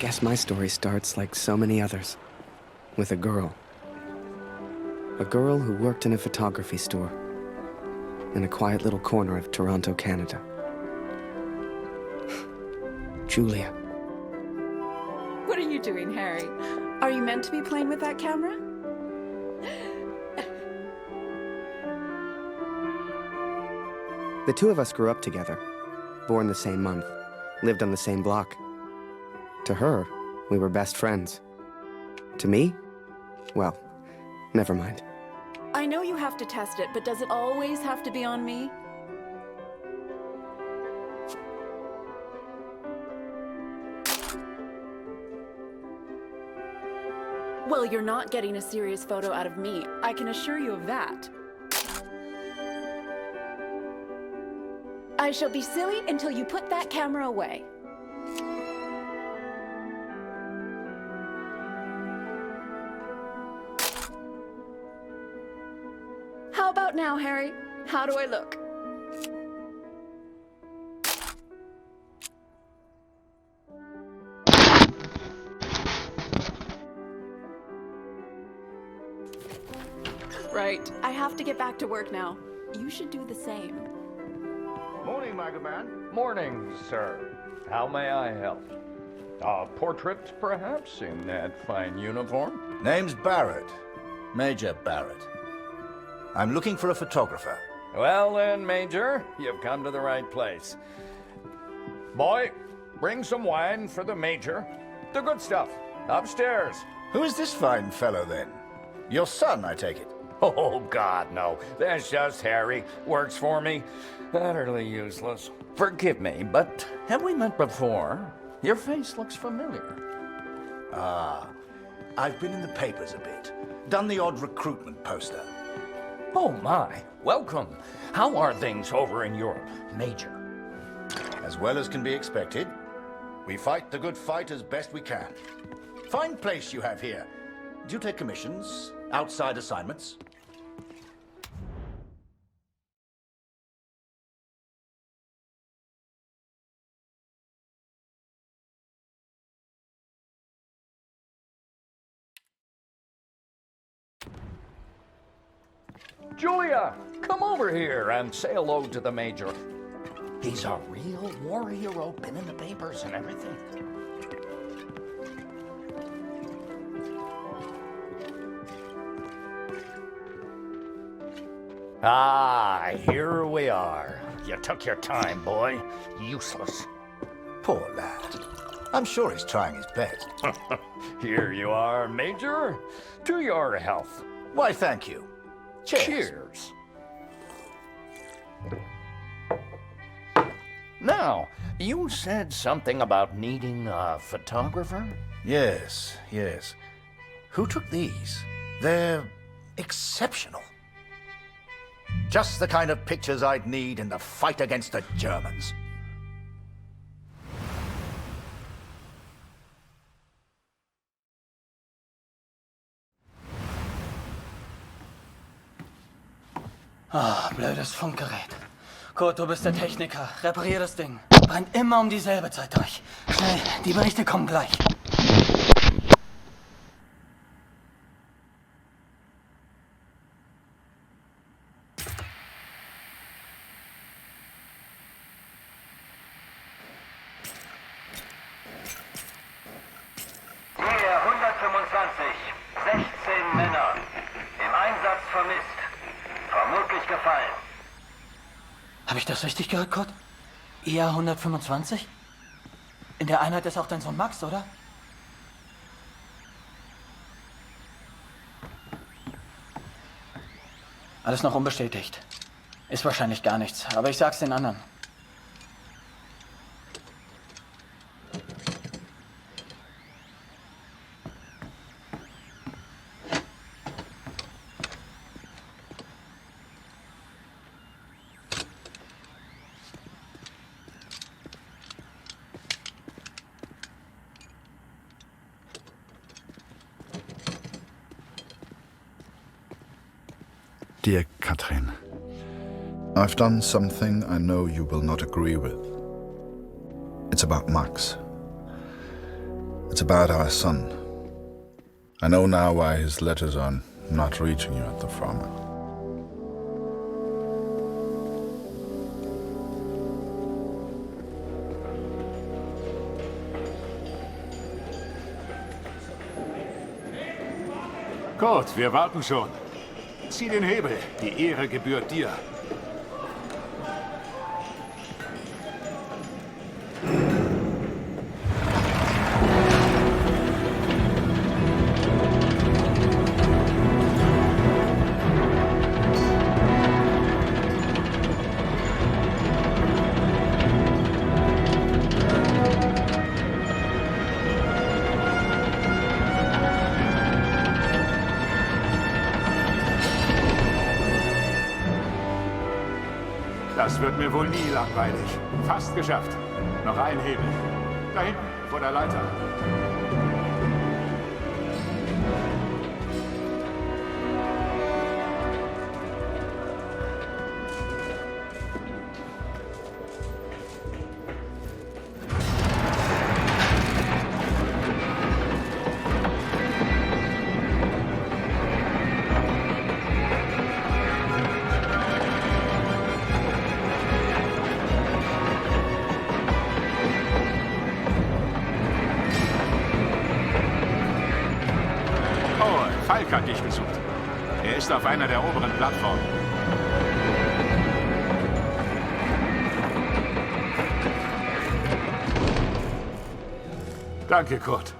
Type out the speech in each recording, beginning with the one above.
guess my story starts like so many others, with a girl. A girl who worked in a photography store in a quiet little corner of Toronto, Canada. Julia. What are you doing, Harry? Are you meant to be playing with that camera? The two of us grew up together, born the same month, lived on the same block. To her, we were best friends. To me, well, never mind. I know you have to test it, but does it always have to be on me? Well, you're not getting a serious photo out of me. I can assure you of that. I shall be silly until you put that camera away. How about now, Harry? How do I look? Right. I have to get back to work now. You should do the same. Morning, Magaman. Morning, sir. How may I help? A portrait, perhaps, in that fine uniform? Name's Barrett. Major Barrett. I'm looking for a photographer. Well then, Major, you've come to the right place. Boy, bring some wine for the Major. The good stuff. Upstairs. Who is this fine fellow, then? Your son, I take it. Oh, God, no. That's just Harry. Works for me. Utterly useless. Forgive me, but have we met before? Your face looks familiar. Ah, I've been in the papers a bit. Done the odd recruitment poster. Oh, my. Welcome. How are things over in Europe, Major? As well as can be expected. We fight the good fight as best we can. Fine place you have here. Do you take commissions? Outside assignments? Julia, come over here and say hello to the Major. He's a real war hero, been in the papers and everything. Ah, here we are. You took your time, boy. Useless. Poor lad. I'm sure he's trying his best. Here you are, Major. To your health. Why, thank you. Cheers. Cheers. Now, you said something about needing a photographer? Yes, yes. Who took these? They're exceptional. Just the kind of pictures I'd need in the fight against the Germans. Ah, blödes Funkgerät. Kurt, du bist der Techniker. Reparier das Ding. Brennt immer um dieselbe Zeit durch. Schnell, die Berichte kommen gleich. Hier 125, 16 Männer. Im Einsatz vermisst. Vermutlich gefallen. Habe ich das richtig gehört, Kurt? IA 125? In der Einheit ist auch dein Sohn Max, oder? Alles noch unbestätigt. Ist wahrscheinlich gar nichts, aber ich sag's den anderen. Dear Katrin, I've done something I know you will not agree with. It's about Max. It's about our son. I know now why his letters are not reaching you at the farm. Gut, wir warten schon. Zieh den Hebel. Die Ehre gebührt dir. Das wird mir wohl nie langweilig. Fast geschafft. Noch ein Hebel. Da hinten, vor der Leiter. Falk hat dich gesucht. Er ist auf einer der oberen Plattformen. Danke, Kurt.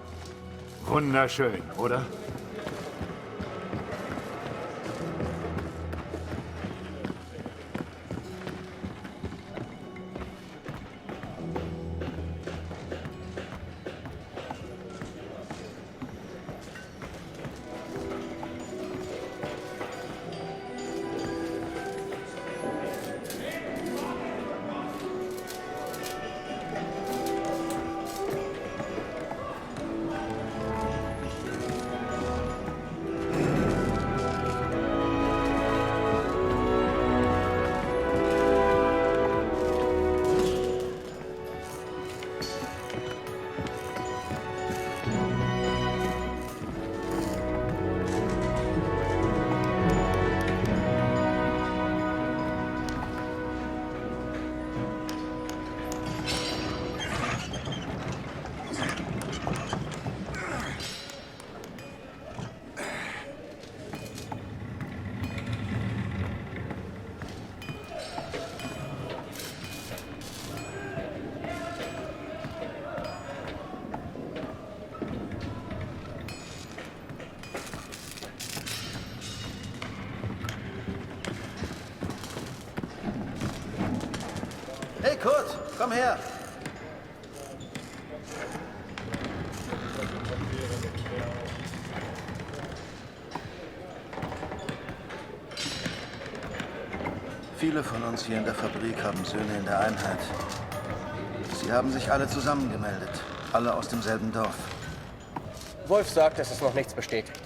Wunderschön, oder? Hey Kurt, komm her. Viele von uns hier in der Fabrik haben Söhne in der Einheit. Sie haben sich alle zusammengemeldet. Alle aus demselben Dorf. Wolf sagt, es ist noch nichts bestätigt.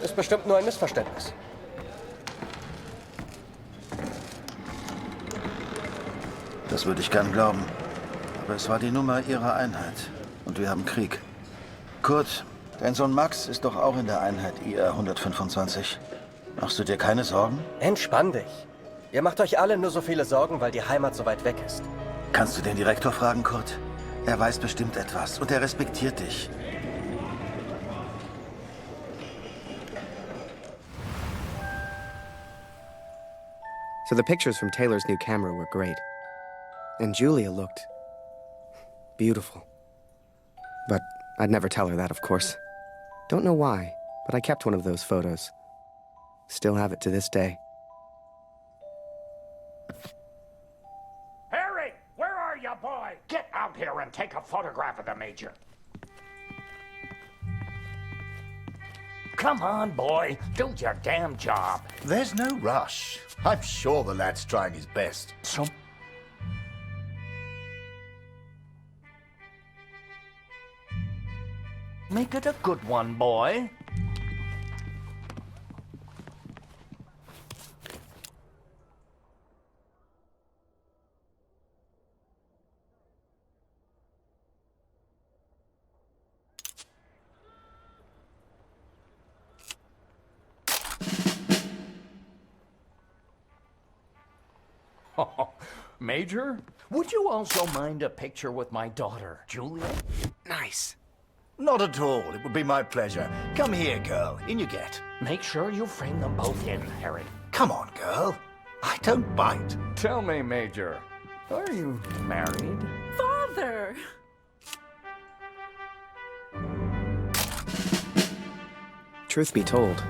Ist bestimmt nur ein Missverständnis. Das würde ich gern glauben. Aber es war die Nummer ihrer Einheit. Und wir haben Krieg. Kurt, dein Sohn Max ist doch auch in der Einheit IR 125. Machst du dir keine Sorgen? Entspann dich. Ihr macht euch alle nur so viele Sorgen, weil die Heimat so weit weg ist. Kannst du den Direktor fragen, Kurt? Er weiß bestimmt etwas und er respektiert dich. So the pictures from Taylor's new camera were great. And Julia looked beautiful. But I'd never tell her that, of course. Don't know why, but I kept one of those photos. Still have it to this day. Harry, where are you, boy? Get out here and take a photograph of the Major. Come on, boy. Do your damn job. There's no rush. I'm sure the lad's trying his best. So... Make it a good one, boy. Major, would you also mind a picture with my daughter, Julia? Nice. Not at all. It would be my pleasure. Come here, girl. In you get. Make sure you frame them both in, Harry. Come on, girl. I don't bite. Tell me, Major, are you married? Father! Truth be told,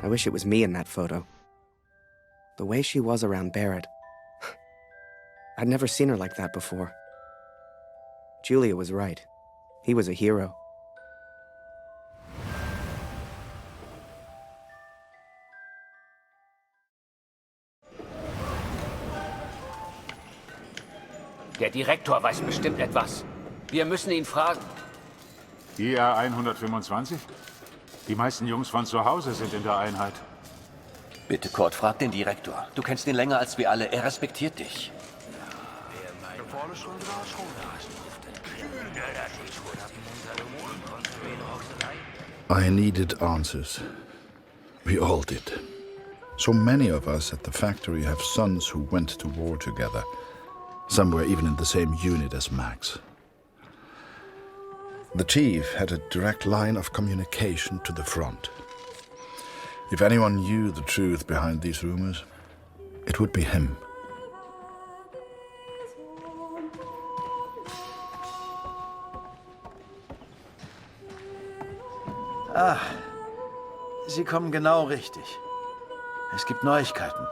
I wish it was me in that photo. The way she was around Barrett. I'd never seen her like that before. Julia was right. He was a hero. Der Direktor weiß bestimmt etwas. Wir müssen ihn fragen. IR 125? Die meisten Jungs von zu Hause sind in der Einheit. Bitte, Kurt, frag den Direktor. Du kennst ihn länger als wir alle. Er respektiert dich. I needed answers. We all did. So many of us at the factory have sons who went to war together. Some were even in the same unit as Max. The chief had a direct line of communication to the front. If anyone knew the truth behind these rumors, it would be him. Ah, Sie kommen genau richtig. Es gibt Neuigkeiten.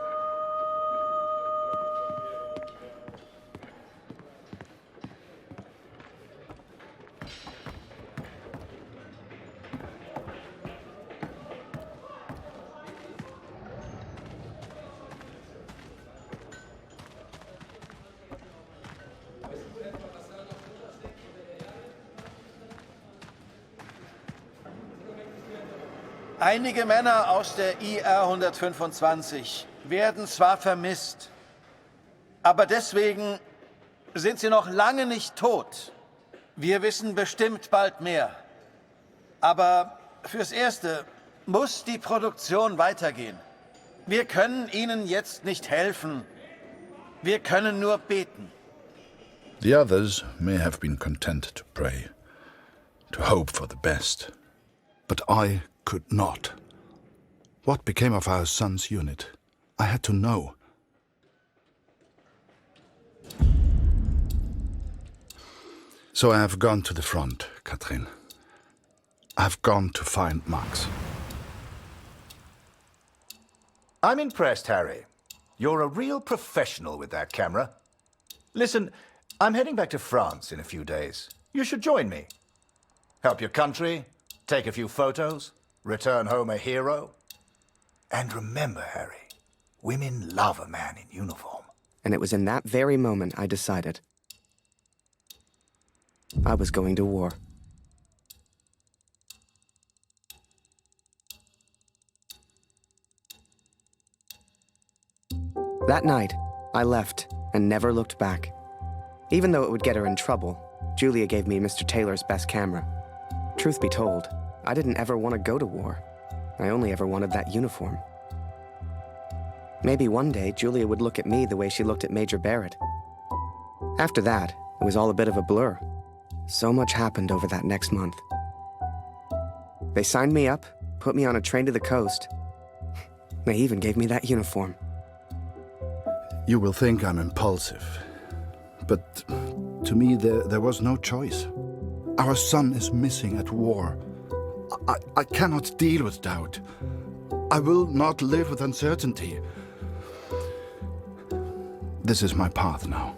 Einige Männer aus der IR 125 werden zwar vermisst, aber deswegen sind sie noch lange nicht tot. Wir wissen bestimmt bald mehr. Aber fürs Erste muss die Produktion weitergehen. Wir können ihnen jetzt nicht helfen. Wir können nur beten. The others may have been content to pray, to hope for the best. But I could not. What became of our son's unit? I had to know. So I have gone to the front, Katrin. I have gone to find Max. I'm impressed, Harry. You're a real professional with that camera. Listen, I'm heading back to France in a few days. You should join me. Help your country, take a few photos, return home a hero. And remember, Harry, women love a man in uniform. And it was in that very moment I decided I was going to war. That night, I left and never looked back. Even though it would get her in trouble, Julia gave me Mr. Taylor's best camera. Truth be told, I didn't ever want to go to war. I only ever wanted that uniform. Maybe one day Julia would look at me the way she looked at Major Barrett. After that, it was all a bit of a blur. So much happened over that next month. They signed me up, put me on a train to the coast. They even gave me that uniform. You will think I'm impulsive, but to me there was no choice. Our son is missing at war. I cannot deal with doubt. I will not live with uncertainty. This is my path now.